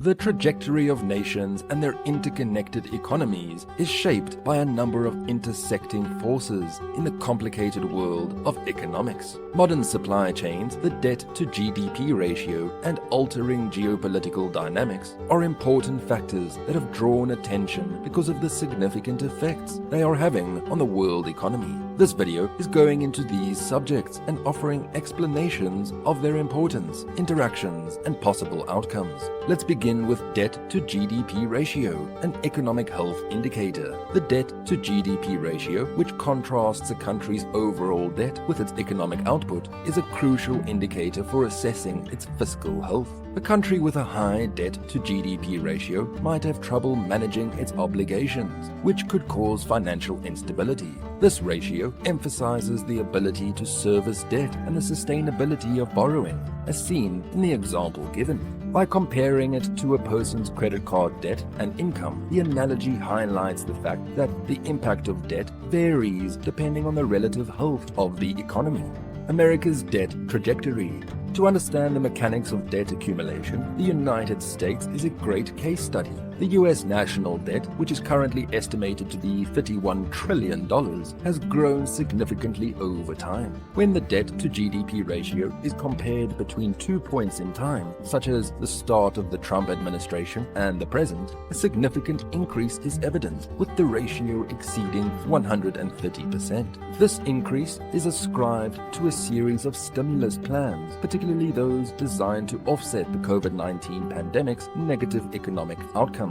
The trajectory of nations and their interconnected economies is shaped by a number of intersecting forces in the complicated world of economics. Modern supply chains, the debt-to-GDP ratio, and altering geopolitical dynamics are important factors that have drawn attention because of the significant effects they are having on the world economy. This video is going into these subjects and offering explanations of their importance, interactions, and possible outcomes. Let's begin with debt-to-GDP ratio, an economic health indicator. The debt-to-GDP ratio, which contrasts a country's overall debt with its economic output, is a crucial indicator for assessing its fiscal health. A country with a high debt-to-GDP ratio might have trouble managing its obligations, which could cause financial instability. This ratio emphasizes the ability to service debt and the sustainability of borrowing, as seen in the example given. By comparing it to a person's credit card debt and income, the analogy highlights the fact that the impact of debt varies depending on the relative health of the economy. America's debt trajectory. To understand the mechanics of debt accumulation, the United States is a great case study. The US national debt, which is currently estimated to be $31 trillion, has grown significantly over time. When the debt-to-GDP ratio is compared between 2 points in time, such as the start of the Trump administration and the present, a significant increase is evident, with the ratio exceeding 130%. This increase is ascribed to a series of stimulus plans, particularly those designed to offset the COVID-19 pandemic's negative economic outcomes.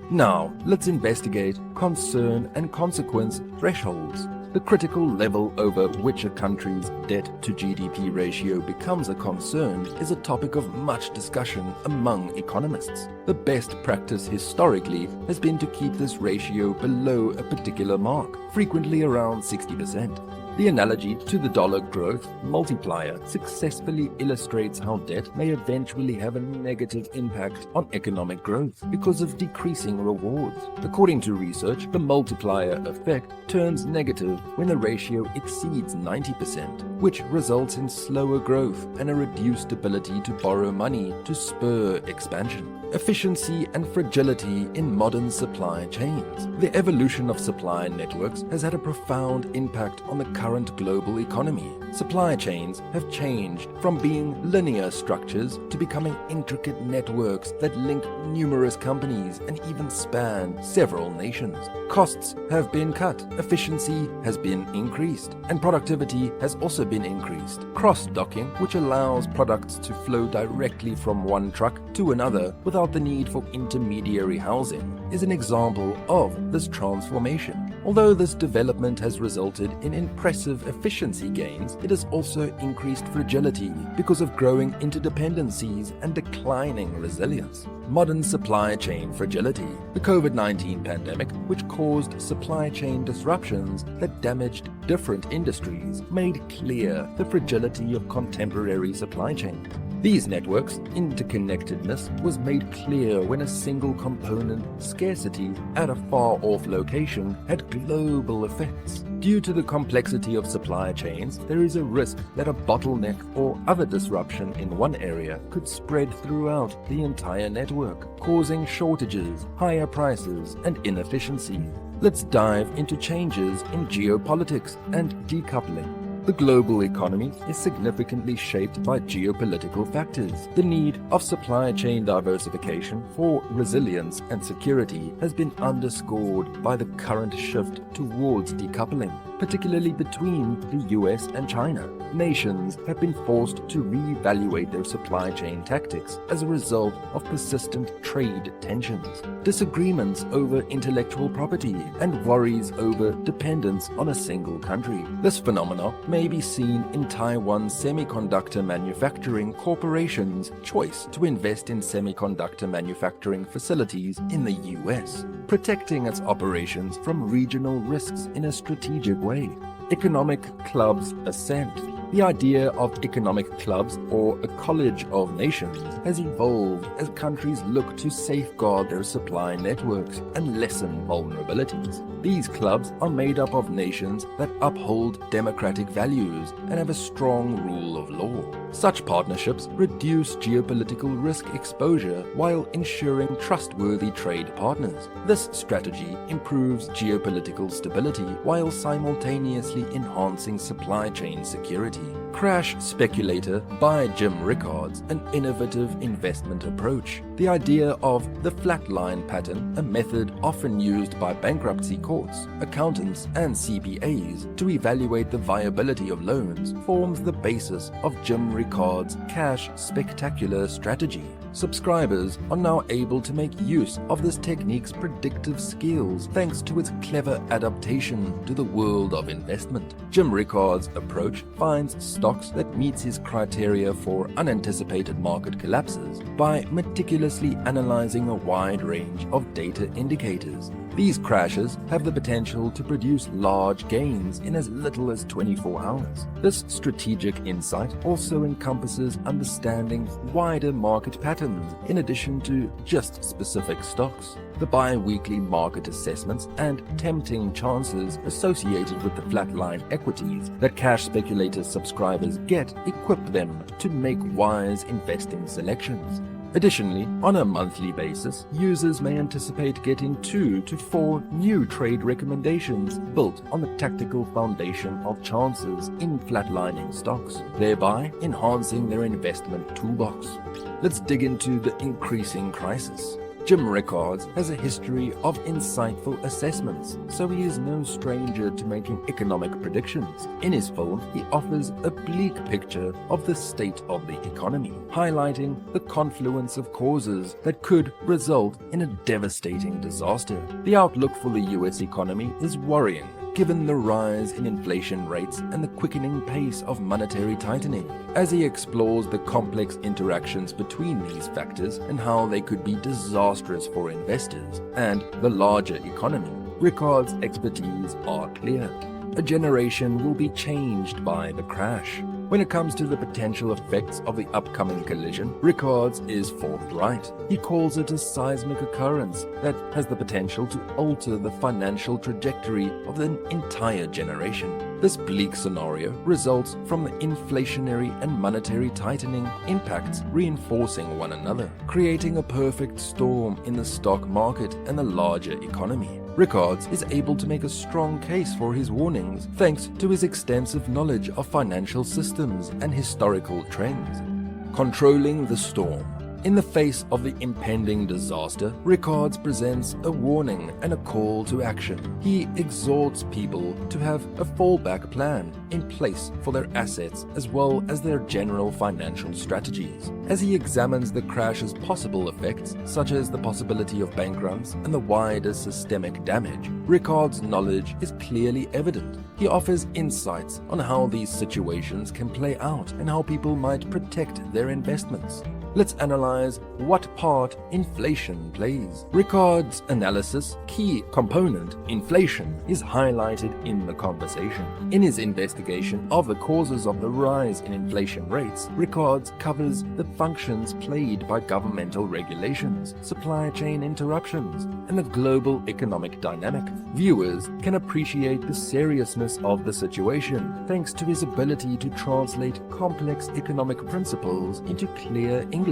Now, let's investigate concern and consequence thresholds. The critical level over which a country's debt-to-GDP ratio becomes a concern is a topic of much discussion among economists. The best practice historically has been to keep this ratio below a particular mark, frequently around 60%. The analogy to the dollar growth multiplier successfully illustrates how debt may eventually have a negative impact on economic growth because of decreasing rewards. According to research, the multiplier effect turns negative when the ratio exceeds 90%, which results in slower growth and a reduced ability to borrow money to spur expansion. Efficiency and fragility in modern supply chains. The evolution of supply networks has had a profound impact on the current global economy. Supply chains have changed from being linear structures to becoming intricate networks that link numerous companies and even span several nations. Costs have been cut, efficiency has been increased, and productivity has also been increased. Cross-docking, which allows products to flow directly from one truck to another without the need for intermediary housing, is an example of this transformation. Although this development has resulted in impressive efficiency gains, it has also increased fragility because of growing interdependencies and declining resilience. Modern supply chain fragility. The COVID-19 pandemic, which caused supply chain disruptions that damaged different industries, made clear the fragility of contemporary supply chains. These networks' interconnectedness was made clear when a single component scarcity at a far-off location had global effects. Due to the complexity of supply chains, there is a risk that a bottleneck or other disruption in one area could spread throughout the entire network, causing shortages, higher prices, and inefficiency. Let's dive into changes in geopolitics and decoupling. The global economy is significantly shaped by geopolitical factors. The need of supply chain diversification for resilience and security has been underscored by the current shift towards decoupling, particularly between the US and China. Nations have been forced to reevaluate their supply chain tactics as a result of persistent trade tensions, disagreements over intellectual property, and worries over dependence on a single country. This phenomenon may be seen in Taiwan's Semiconductor Manufacturing Corporation's choice to invest in semiconductor manufacturing facilities in the US, protecting its operations from regional risks in a strategic way. Economic clubs ascent. The idea of economic clubs or a college of nations has evolved as countries look to safeguard their supply networks and lessen vulnerabilities. These clubs are made up of nations that uphold democratic values and have a strong rule of law. Such partnerships reduce geopolitical risk exposure while ensuring trustworthy trade partners. This strategy improves geopolitical stability while simultaneously enhancing supply chain security. Crash Speculator by Jim Rickards, an innovative investment approach. The idea of the flatline pattern, a method often used by bankruptcy courts, accountants, and CPAs to evaluate the viability of loans, forms the basis of Jim Rickards' Cash Spectacular strategy. Subscribers are now able to make use of this technique's predictive skills thanks to its clever adaptation to the world of investment. Jim Rickards' approach finds stocks that meets his criteria for unanticipated market collapses by meticulously analyzing a wide range of data indicators. These crashes have the potential to produce large gains in as little as 24 hours. This strategic insight also encompasses understanding wider market patterns in addition to just specific stocks. The bi-weekly market assessments and tempting chances associated with the flatline equities that Cash Speculator subscribers get equip them to make wise investing selections. Additionally, on a monthly basis, users may anticipate getting 2 to 4 new trade recommendations built on the tactical foundation of chances in flatlining stocks, thereby enhancing their investment toolbox. Let's dig into the increasing crisis. Jim Rickards has a history of insightful assessments, so he is no stranger to making economic predictions. In his film, he offers a bleak picture of the state of the economy, highlighting the confluence of causes that could result in a devastating disaster. The outlook for the US economy is worrying, given the rise in inflation rates and the quickening pace of monetary tightening. As he explores the complex interactions between these factors and how they could be disastrous for investors and the larger economy, Rickards' expertise are clear. A generation will be changed by the crash. When it comes to the potential effects of the upcoming collision, Rickards is forthright. He calls it a seismic occurrence that has the potential to alter the financial trajectory of an entire generation. This bleak scenario results from the inflationary and monetary tightening impacts reinforcing one another, creating a perfect storm in the stock market and the larger economy. Rickards is able to make a strong case for his warnings thanks to his extensive knowledge of financial systems and historical trends. Controlling the storm. In the face of the impending disaster, Rickards presents a warning and a call to action. He exhorts people to have a fallback plan in place for their assets as well as their general financial strategies. As he examines the crash's possible effects, such as the possibility of bank runs and the wider systemic damage, Rickards' knowledge is clearly evident. He offers insights on how these situations can play out and how people might protect their investments. Let's analyze what part inflation plays. Rickards' analysis key component, inflation, is highlighted in the conversation. In his investigation of the causes of the rise in inflation rates, Rickards covers the functions played by governmental regulations, supply chain interruptions, and the global economic dynamic. Viewers can appreciate the seriousness of the situation thanks to his ability to translate complex economic principles into clear English.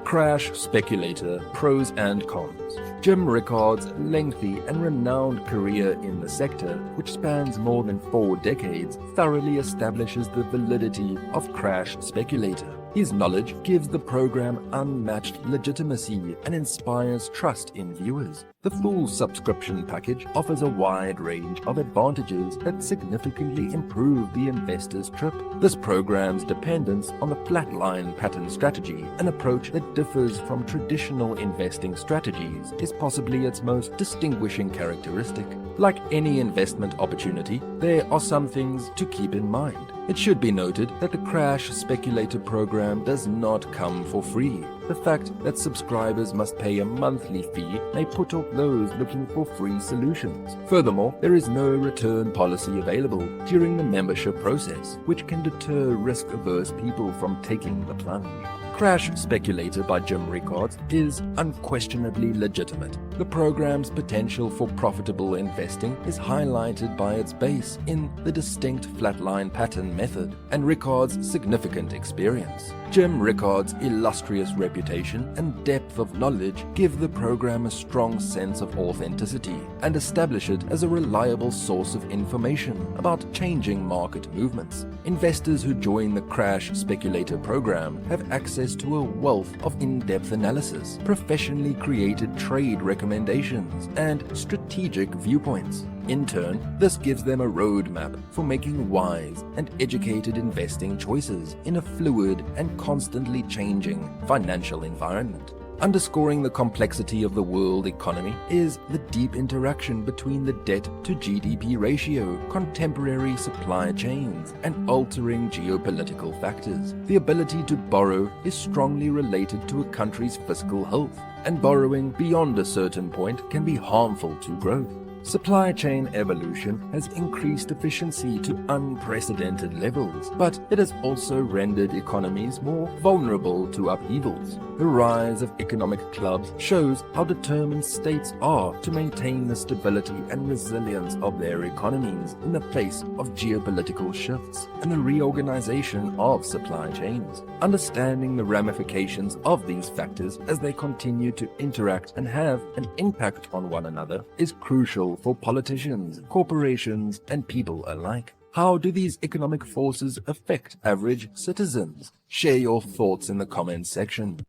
Crash Speculator, pros and cons. Jim Rickards' lengthy and renowned career in the sector, which spans more than 4 decades, thoroughly establishes the validity of Crash Speculator. His knowledge gives the program unmatched legitimacy and inspires trust in viewers. The full subscription package offers a wide range of advantages that significantly improve the investor's trip. This program's dependence on the flatline pattern strategy, an approach that differs from traditional investing strategies, is possibly its most distinguishing characteristic. Like any investment opportunity, there are some things to keep in mind. It should be noted that the Crash Speculator program does not come for free. The fact that subscribers must pay a monthly fee may put off those looking for free solutions. Furthermore, there is no return policy available during the membership process, which can deter risk-averse people from taking the plunge. Crash Speculator by Jim Rickards is unquestionably legitimate. The program's potential for profitable investing is highlighted by its base in the distinct flatline pattern method and Rickards' significant experience. Jim Rickards' illustrious reputation and depth of knowledge give the program a strong sense of authenticity and establish it as a reliable source of information about changing market movements. Investors who join the Crash Speculator program have access to a wealth of in-depth analysis, professionally created trade recommendations, and strategic viewpoints. In turn, this gives them a roadmap for making wise and educated investing choices in a fluid and constantly changing financial environment. Underscoring the complexity of the world economy is the deep interaction between the debt-to-GDP ratio, contemporary supply chains, and altering geopolitical factors. The ability to borrow is strongly related to a country's fiscal health, and borrowing beyond a certain point can be harmful to growth. Supply chain evolution has increased efficiency to unprecedented levels, but it has also rendered economies more vulnerable to upheavals. The rise of economic clubs shows how determined states are to maintain the stability and resilience of their economies in the face of geopolitical shifts and the reorganization of supply chains. Understanding the ramifications of these factors as they continue to interact and have an impact on one another is crucial for politicians, corporations, and people alike. How do these economic forces affect average citizens? Share your thoughts in the comments section.